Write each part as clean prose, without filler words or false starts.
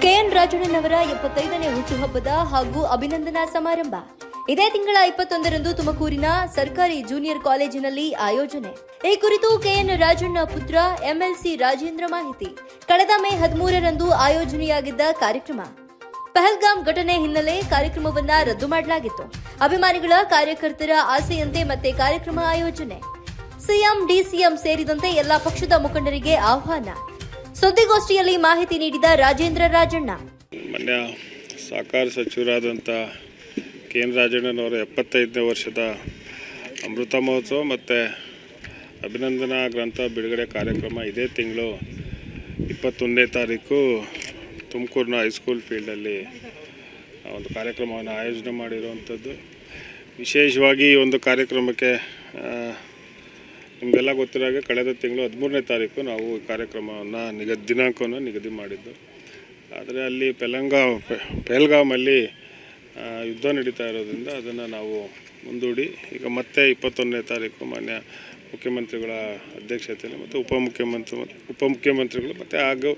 K N ರಾಜಣ್ಣನವರ 75ನೇ ಹುಟ್ಟುಹಬ್ಬದ ಹಾಗೂ ಅಭಿನಂದನಾ ಸಮಾರಂಭ ಇದೇ ತಿಂಗಳ 21ರಂದು ತುಮಕೂರಿನ ಸರ್ಕಾರಿ ಜೂನಿಯರ್ ಕಾಲೇಜಿನಲ್ಲಿ ಆಯೋಜನೆ. ಈ ಕುರಿತು ಕೆಎನ್ ರಾಜಣ್ಣ ಪುತ್ರ ಎಂಎಲ್ಸಿ ರಾಜೇಂದ್ರ ಮಾಹಿತಿ. ಕಳೆದ ಮೇ 13ರಂದು ಆಯೋಜನೆಯಾಗಿದ್ದ ಕಾರ್ಯಕ್ರಮ ಪಹಲ್ಗಾಮ್ ಘಟನೆ ಹಿನ್ನೆಲೆ ಕಾರ್ಯಕ್ರಮವನ್ನ ರದ್ದು ಮಾಡಲಾಗಿತ್ತು. ಅಭಿಮಾನಿಗಳ ಕಾರ್ಯಕರ್ತರ ಆಸೆಯಂತೆ ಮತ್ತೆ ಕಾರ್ಯಕ್ರಮ ಆಯೋಜನೆ. ಸಿಎಂ ಡಿಸಿಎಂ ಸೇರಿದಂತೆ ಎಲ್ಲಾ ಪಕ್ಷದ ಮುಖಂಡರಿಗೆ ಆಹ್ವಾನ. ಸುದ್ದಿಗೋಷ್ಠಿಯಲ್ಲಿ ಮಾಹಿತಿ ನೀಡಿದ ರಾಜೇಂದ್ರ ರಾಜಣ್ಣ, ಮಾನ್ಯ ಸಹಕಾರ ಸಚಿವರಾದಂಥ ಕೆಎನ್ ರಾಜಣ್ಣನವರ 75ನೇ ವರ್ಷದ ಅಮೃತ ಮಹೋತ್ಸವ ಮತ್ತು ಅಭಿನಂದನಾ ಗ್ರಂಥ ಬಿಡುಗಡೆ ಕಾರ್ಯಕ್ರಮ ಇದೇ ತಿಂಗಳು 21ನೇ ತಾರೀಕು ತುಮಕೂರಿನ ಹೈಸ್ಕೂಲ್ ಫೀಲ್ಡಲ್ಲಿ ಒಂದು ಕಾರ್ಯಕ್ರಮವನ್ನು ಆಯೋಜನೆ ಮಾಡಿರುವಂಥದ್ದು. ವಿಶೇಷವಾಗಿ ಈ ಒಂದು ಕಾರ್ಯಕ್ರಮಕ್ಕೆ ನಿಮಗೆಲ್ಲ ಗೊತ್ತಿರೋ ಹಾಗೆ ಕಳೆದ ತಿಂಗಳು 13ನೇ ತಾರೀಕು ನಾವು ಕಾರ್ಯಕ್ರಮವನ್ನು ದಿನಾಂಕವನ್ನು ನಿಗದಿ ಮಾಡಿದ್ದು. ಆದರೆ ಅಲ್ಲಿ ಪಹಲ್ಗಾಮಲ್ಲಿ ಯುದ್ಧ ನಡೀತಾ ಇರೋದ್ರಿಂದ ಅದನ್ನು ನಾವು ಮುಂದೂಡಿ ಈಗ ಮತ್ತೆ 21ನೇ ತಾರೀಕು ಮಾನ್ಯ ಮುಖ್ಯಮಂತ್ರಿಗಳ ಅಧ್ಯಕ್ಷತೆಯಲ್ಲಿ ಮತ್ತು ಉಪಮುಖ್ಯಮಂತ್ರಿಗಳು ಮತ್ತು ಹಾಗೂ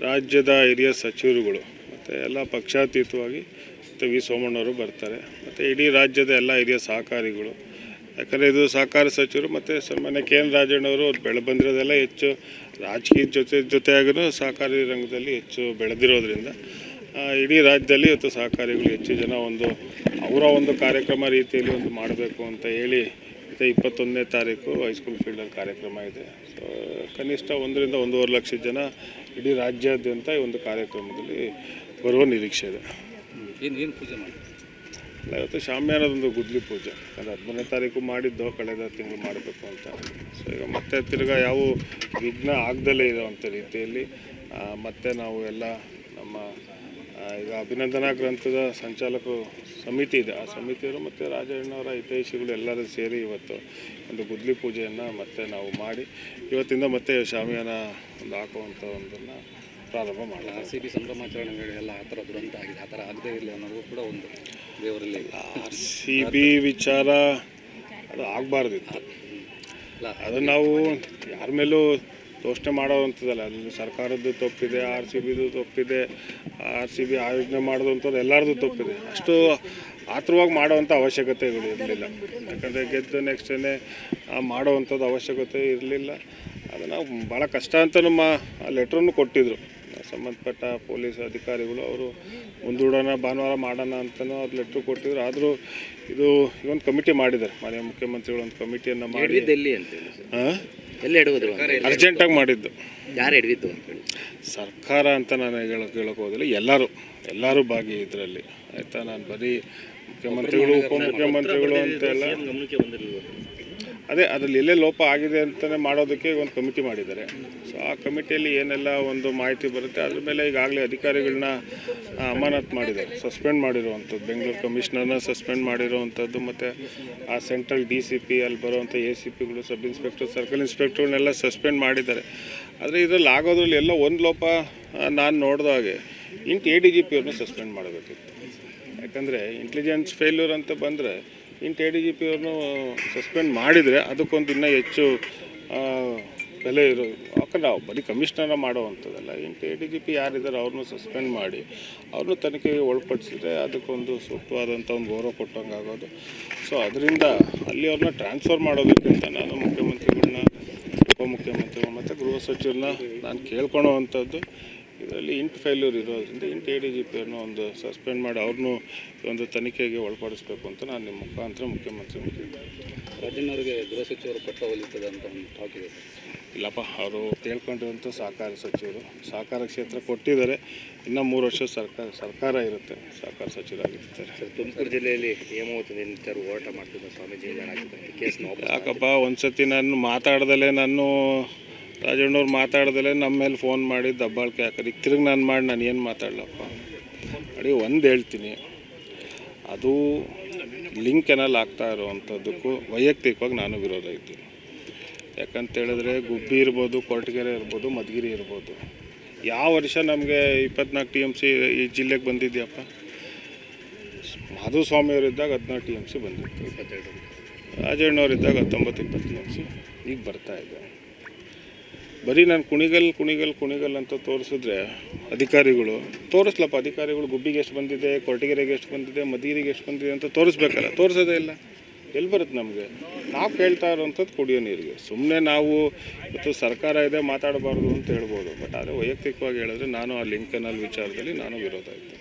ರಾಜ್ಯದ ಹಿರಿಯ ಸಚಿವರುಗಳು ಮತ್ತು ಎಲ್ಲ ಪಕ್ಷಾತೀತವಾಗಿ ಮತ್ತು ವಿ ಸೋಮಣ್ಣವರು ಬರ್ತಾರೆ ಮತ್ತು ಇಡೀ ರಾಜ್ಯದ ಎಲ್ಲ ಹಿರಿಯ ಸಹಕಾರಿಗಳು. ಯಾಕಂದರೆ ಇದು ಸಹಕಾರ ಸಚಿವರು ಮತ್ತು ಸನ್ಮಾನ್ಯ ಕೆಎನ್ ರಾಜಣ್ಣವರು ಅವ್ರು ಬಂದಿರೋದೆಲ್ಲ ಹೆಚ್ಚು ರಾಜಕೀಯ ಜೊತೆಯಾಗೂ ಸಹಕಾರಿ ರಂಗದಲ್ಲಿ ಹೆಚ್ಚು ಬೆಳೆದಿರೋದ್ರಿಂದ ಇಡೀ ರಾಜ್ಯದಲ್ಲಿ ಇವತ್ತು ಸಹಕಾರಿಗಳು ಹೆಚ್ಚು ಜನ ಅವರ ಒಂದು ಕಾರ್ಯಕ್ರಮ ರೀತಿಯಲ್ಲಿ ಮಾಡಬೇಕು ಅಂತ ಹೇಳಿ ಮತ್ತು 21ನೇ ತಾರೀಕು ಹೈಸ್ಕೂಲ್ ಫೀಲ್ಡಲ್ಲಿ ಕಾರ್ಯಕ್ರಮ ಇದೆ. ಸೊ ಕನಿಷ್ಠ 1 ರಿಂದ 1.5 ಲಕ್ಷ ಜನ ಇಡೀ ರಾಜ್ಯಾದ್ಯಂತ ಈ ಒಂದು ಕಾರ್ಯಕ್ರಮದಲ್ಲಿ ಬರುವ ನಿರೀಕ್ಷೆ ಇದೆ. ಏನು ಪೂಜೆ ಮಾಡಿ ಇವತ್ತು ಶಾಮ್ಯಾನದೊಂದು ಗುದ್ಲಿ ಪೂಜೆ, ಅಂದರೆ 13ನೇ ತಾರೀಕು ಮಾಡಿದ್ದು ಕಳೆದ ತಿಂಗಳು ಮಾಡಬೇಕು ಅಂತ. ಸೊ ಈಗ ಮತ್ತೆ ತಿರ್ಗಾ ಯಾವ ವಿಘ್ನ ಆಗದಲ್ಲೇ ಇರೋವಂಥ ರೀತಿಯಲ್ಲಿ ಮತ್ತೆ ನಾವು ಎಲ್ಲ ನಮ್ಮ ಈಗ ಅಭಿನಂದನಾ ಗ್ರಂಥದ ಸಂಚಾಲಕರು ಸಮಿತಿ ಇದೆ, ಆ ಸಮಿತಿಯವರು ಮತ್ತು ರಾಜಣ್ಣವರ ಹಿತೈಷಿಗಳು ಎಲ್ಲರೂ ಸೇರಿ ಇವತ್ತು ಒಂದು ಗುದ್ಲಿ ಪೂಜೆಯನ್ನು ಮತ್ತೆ ನಾವು ಮಾಡಿ ಇವತ್ತಿಂದ ಮತ್ತೆ ಶಾಮಿಯಾನ ಹಾಕುವಂಥ ಒಂದನ್ನು ಪ್ರಾರಂಭ ಮಾಡಿ. RCB ಸಂಭ್ರಮಾಚರಣೆಗಳು ಎಲ್ಲ ಆ ಥರ ದುರಂತ ಆಗಿದೆ, ಆ ಥರ ಆಗದೇ ಇರಲಿ ಅನ್ನೋದು ಕೂಡ ಒಂದು ದೇವರಲ್ಲಿ. RCB ವಿಚಾರ ಅದು ಆಗಬಾರ್ದಿತ್ತು. ಅದು ನಾವು ಯಾರ ಮೇಲೂ ದೋಷಣೆ ಮಾಡೋವಂಥದ್ದಲ್ಲ. ಅಲ್ಲಿ ಸರ್ಕಾರದ್ದು ತಪ್ಪಿದೆ, RCBದು ತಪ್ಪಿದೆ, RCB ಆಯೋಜನೆ ಮಾಡೋದಂಥದ್ದು ಎಲ್ಲರದ್ದು ತಪ್ಪಿದೆ. ಅಷ್ಟು ಆತುರವಾಗಿ ಮಾಡೋವಂಥ ಅವಶ್ಯಕತೆಗಳು ಇರಲಿಲ್ಲ. ಯಾಕಂದರೆ ಗೆದ್ದು ನೆಕ್ಸ್ಟ್ ಡೇನೆ ಮಾಡೋವಂಥದ್ದು ಅವಶ್ಯಕತೆ ಇರಲಿಲ್ಲ. ಅದು ನಾವು ಭಾಳ ಕಷ್ಟ ಅಂತ ನಮ್ಮ ಲೆಟ್ರನ್ನು ಕೊಟ್ಟಿದ್ದರು ಸಂಬಂಧಪಟ್ಟ ಪೊಲೀಸ್ ಅಧಿಕಾರಿಗಳು. ಅವರು ಮುಂದೂಡೋಣ ಭಾನುವಾರ ಮಾಡೋಣ ಅಂತಲೂ ಅವ್ರು ಲೆಟ್ರ್ ಕೊಟ್ಟಿದ್ರು. ಆದರೂ ಇದು ಒಂದು ಕಮಿಟಿ ಮಾಡಿದ್ದಾರೆ, ಮಾನ್ಯ ಮುಖ್ಯಮಂತ್ರಿಗಳು ಒಂದು ಕಮಿಟಿಯನ್ನು ಮಾಡಿ ಅರ್ಜೆಂಟಾಗಿ ಮಾಡಿದ್ದು. ಯಾರು ಹಿಡಿದಿದ್ದು ಸರ್ಕಾರ ಅಂತ ನಾನು ಹೇಳೋಕ್ಕೆ ಹೋದಿಲ್ಲ, ಎಲ್ಲರೂ ಭಾಗಿ ಇದರಲ್ಲಿ ಆಯಿತಾ. ನಾನು ಬರೀ ಮುಖ್ಯಮಂತ್ರಿಗಳು ಉಪಮುಖ್ಯಮಂತ್ರಿಗಳು ಅಂತೆಲ್ಲ ಅದರಲ್ಲಿ ಎಲ್ಲೇ ಲೋಪ ಆಗಿದೆ ಅಂತಲೇ ಮಾಡೋದಕ್ಕೆ ಒಂದು ಕಮಿಟಿ ಮಾಡಿದ್ದಾರೆ. ಸೊ ಆ ಕಮಿಟಿಯಲ್ಲಿ ಏನೆಲ್ಲ ಒಂದು ಮಾಹಿತಿ ಬರುತ್ತೆ ಅದ್ರ ಮೇಲೆ ಈಗಾಗಲೇ ಅಧಿಕಾರಿಗಳನ್ನ ಅಮಾನತು ಮಾಡಿದ್ದಾರೆ, ಸಸ್ಪೆಂಡ್ ಮಾಡಿರುವಂಥದ್ದು. ಬೆಂಗಳೂರು ಕಮಿಷನರ್ನ ಸಸ್ಪೆಂಡ್ ಮಾಡಿರುವಂಥದ್ದು ಮತ್ತು ಆ ಸೆಂಟ್ರಲ್ DCP ಅಲ್ಲಿ ಬರುವಂಥ ACPಗಳು, ಸಬ್ ಇನ್ಸ್ಪೆಕ್ಟರ್, ಸರ್ಕಲ್ ಇನ್ಸ್ಪೆಕ್ಟರ್ನೆಲ್ಲ ಸಸ್ಪೆಂಡ್ ಮಾಡಿದ್ದಾರೆ. ಆದರೆ ಇದರಲ್ಲಿ ಆಗೋದ್ರಲ್ಲಿ ಎಲ್ಲ ಒಂದು ಲೋಪ ನಾನು ನೋಡಿದ ಹಾಗೆ ADGP ಅವ್ರನ್ನ ಸಸ್ಪೆಂಡ್ ಮಾಡಬೇಕಿತ್ತು. ಯಾಕಂದರೆ ಇಂಟೆಲಿಜೆನ್ಸ್ ಫೇಲ್ಯೂರ್ ಅಂತ ಬಂದರೆ ADGP ಅವ್ರನ್ನೂ ಸಸ್ಪೆಂಡ್ ಮಾಡಿದರೆ ಅದಕ್ಕೊಂದು ಇನ್ನೂ ಹೆಚ್ಚು ಬೆಲೆ ಇರೋದು. ಯಾಕಂದ್ರೆ ನಾವು ಬರೀ ಕಮಿಷನರ ಮಾಡೋವಂಥದ್ದಲ್ಲ, ADGP ಯಾರಿದ್ದಾರೆ ಅವ್ರನ್ನೂ ಸಸ್ಪೆಂಡ್ ಮಾಡಿ ಅವ್ರನ್ನೂ ತನಿಖೆಗೆ ಒಳಪಡಿಸಿದ್ರೆ ಅದಕ್ಕೊಂದು ಸೂಕ್ತವಾದಂಥ ಒಂದು ಗೌರವ ಕೊಟ್ಟಂಗೆ ಆಗೋದು. ಸೊ ಅದರಿಂದ ಅಲ್ಲಿ ಅವ್ರನ್ನ ಟ್ರಾನ್ಸ್ಫರ್ ಮಾಡೋದಕ್ಕಿಂತ ನಾನು ಮುಖ್ಯಮಂತ್ರಿಗಳನ್ನ, ಉಪಮುಖ್ಯಮಂತ್ರಿಗಳು ಮತ್ತು ಗೃಹ ಸಚಿವರನ್ನ ನಾನು ಕೇಳ್ಕೊಳ್ಳೋವಂಥದ್ದು, ಇದರಲ್ಲಿ ಫೇಲ್ಯೂರ್ ಇರೋದ್ರಿಂದ ADGP ಅವ್ರನ್ನ ಒಂದು ಸಸ್ಪೆಂಡ್ ಮಾಡಿ ಅವ್ರನ್ನೂ ಒಂದು ತನಿಖೆಗೆ ಒಳಪಡಿಸ್ಬೇಕು ಅಂತ ನಾನು ನಿಮ್ಮ ಮುಖಾಂತರ ಮುಖ್ಯಮಂತ್ರಿ ರಾಜಣ್ಣವರಿಗೆ ಗೃಹ ಸಚಿವರು ಪಟ್ಟ ಒಲಿತದೆ ಅಂತ ಒಂದು ಟಾಕ್ ಇದೆ. ಇಲ್ಲಪ್ಪ, ಅವರು ಕೇಳ್ಕೊಂಡಿರುವಂಥ ಸಹಕಾರ ಸಚಿವರು ಸಹಕಾರ ಕ್ಷೇತ್ರ ಕೊಟ್ಟಿದ್ದಾರೆ. ಇನ್ನೂ 3 ವರ್ಷ ಸರ್ಕಾರ ಇರುತ್ತೆ, ಸಹಕಾರ ಸಚಿವರಾಗಿರ್ತಾರೆ. ತುಮಕೂರು ಜಿಲ್ಲೆಯಲ್ಲಿ ಹೇಮಾವತಿ ಹೋರಾಟ ಮಾಡ್ತಿದ್ದ ಸ್ವಾಮೀಜಿ ಕೇಸ್ ಯಾಕಪ್ಪ ಒಂದು ಸತಿ ನಾನು ಮಾತಾಡ್ದಲೇ ರಾಜಣ್ಣವ್ರು ಮಾತಾಡ್ದಲೇ ನಮ್ಮ ಮೇಲೆ ಫೋನ್ ಮಾಡಿ ದಬ್ಬಾಳಿಕೆ ಹಾಕೋದು. ಈಗ ತಿರುಗಿ ನಾನು ಏನು ಮಾತಾಡಲಪ್ಪ ನೋಡಿ. ಒಂದು ಹೇಳ್ತೀನಿ, ಅದು ಲಿಂಕ್ ಏನಲ್ಲಿ ಆಗ್ತಾ ಇರೋವಂಥದ್ದಕ್ಕೂ ವೈಯಕ್ತಿಕವಾಗಿ ನಾನು ವಿರೋಧ ಇದ್ದೀನಿ. ಯಾಕಂತೇಳಿದ್ರೆ ಗುಬ್ಬಿ ಇರ್ಬೋದು, ಕೊರಟಗೆರೆ ಇರ್ಬೋದು, ಮಧುಗಿರಿ ಇರ್ಬೋದು, ಯಾವ ವರ್ಷ ನಮಗೆ 24 TMC ಈ ಜಿಲ್ಲೆಗೆ ಬಂದಿದೆಯಪ್ಪ? ಮಾಧುಸ್ವಾಮಿಯವರಿದ್ದಾಗ 14 TMC ಬಂದಿತ್ತು, 22 ರಾಜಣ್ಣವರಿದ್ದಾಗ 19-20 TMC ಈಗ ಬರ್ತಾಯಿದೆ. ಬರೀ ನಾನು ಕುಣಿಗಲ್ ಅಂತ ತೋರಿಸಿದ್ರೆ ಅಧಿಕಾರಿಗಳು ತೋರಿಸ್ಲಪ್ಪ, ಅಧಿಕಾರಿಗಳು ಗುಬ್ಬಿಗೆ ಎಷ್ಟು ಬಂದಿದೆ, ಕೊರಟಗೆರೆಗೆ ಎಷ್ಟು ಬಂದಿದೆ, ಮದೀರಿಗೆ ಎಷ್ಟು ಬಂದಿದೆ ಅಂತ ತೋರಿಸ್ಬೇಕಲ್ಲ, ತೋರಿಸೋದೇ ಇಲ್ಲ. ಎಲ್ಲಿ ಬರುತ್ತೆ ನಮಗೆ? ನಾವು ಕೇಳ್ತಾ ಇರೋವಂಥದ್ದು ಕುಡಿಯೋ ನೀರಿಗೆ. ಸುಮ್ಮನೆ ನಾವು ಇವತ್ತು ಸರ್ಕಾರ ಇದೆ ಮಾತಾಡಬಾರ್ದು ಅಂತ ಹೇಳ್ಬೋದು, ಬಟ್ ಆದರೆ ವೈಯಕ್ತಿಕವಾಗಿ ಹೇಳಿದ್ರೆ ನಾನು ಆ ಲಿಂಕನಲ್ಲಿ ವಿಚಾರದಲ್ಲಿ ನಾನು ವಿರೋಧ ಇದ್ದೆ.